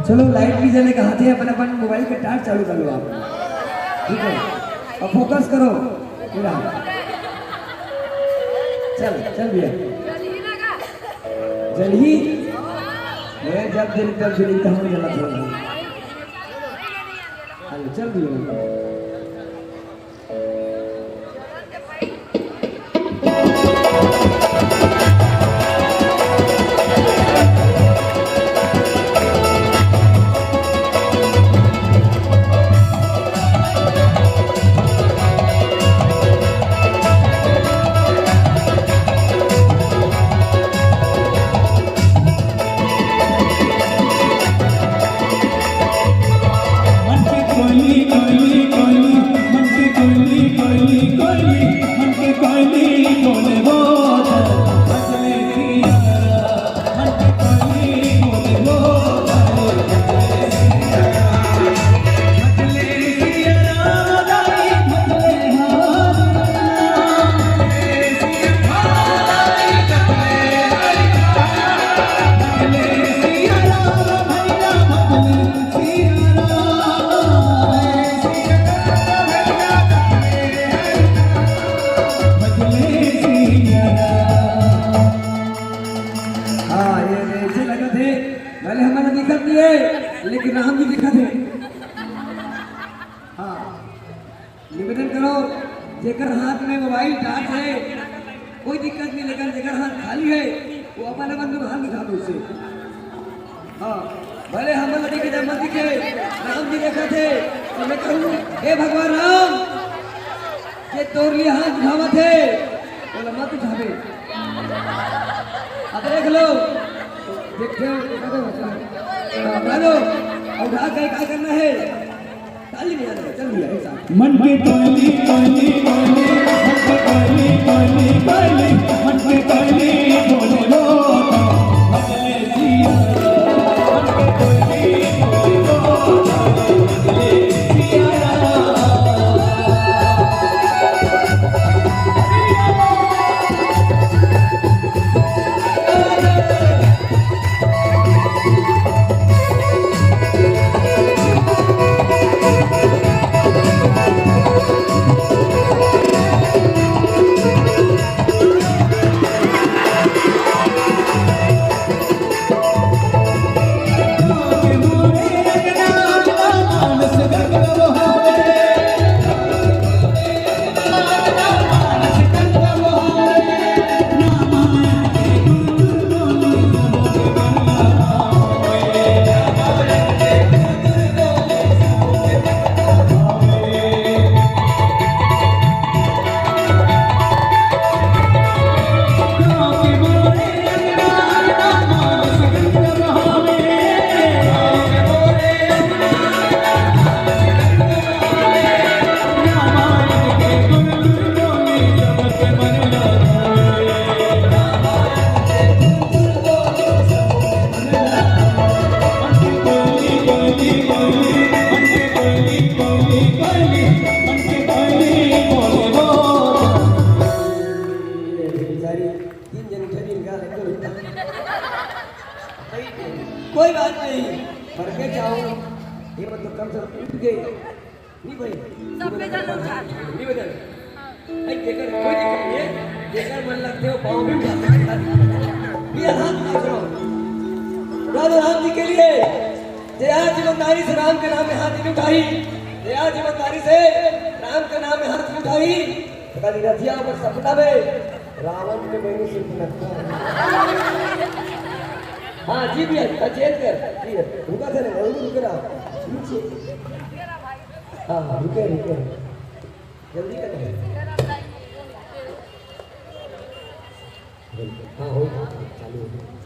चलो लाइट भी जले कहा थे अपन अपन मोबाइल का टार्च चालू कर लो आप, ठीक है, और फोकस करो पूरा। चल चल भैया जल्दी, मैं जब दिल तब जल्दी कहाँ जला था। चल भैया लेकिन राम जी दिखा थे। हाँ निवेदन करो जेकर हाथ में मोबाइल टार्च है कोई दिक्कत नहीं, लेकिन जेकर हाथ खाली है वो अपन अपन हाथ दिखा दो उससे। हाँ भले हम दिखे जब मत दिखे, राम जी देखा थे तो मैं कहूँ हे भगवान राम ये तोर लिए हाथ उठावा थे, बोला मत उठावे। अब देख लो देखते हो हेलो उठा के क्या करना है, ताली बजा दे। चल भैया एक साथ मन के कोयली कोयली कोयली मन के कोयली कोयली कोयली मन के कोयली बोले बोलो बदले जिया मन के कोयली कोयली बोलो बदले जिया। कोई बात नहीं, भर के जाओ ये मतलब कम से कम उठ गए नहीं भाई, सब पे जाना नहीं बदल नहीं देकर कोई दिक्कत नहीं है, देकर मन लगते हो पाँव भी उठाते ये हाथ ना करो राम जी के लिए। जया जीवनदारी से राम के नाम में हाथ नहीं उठाई, जया जीवनदारी से राम के नाम में हाथ नहीं उठाई, कल रथिया पर सपना में रावण के बहनी से लगता। हाँ जी भैया चेंज कर रुका थे ना रुके ना हाँ रुके रुके जल्दी कर हाँ हो चालू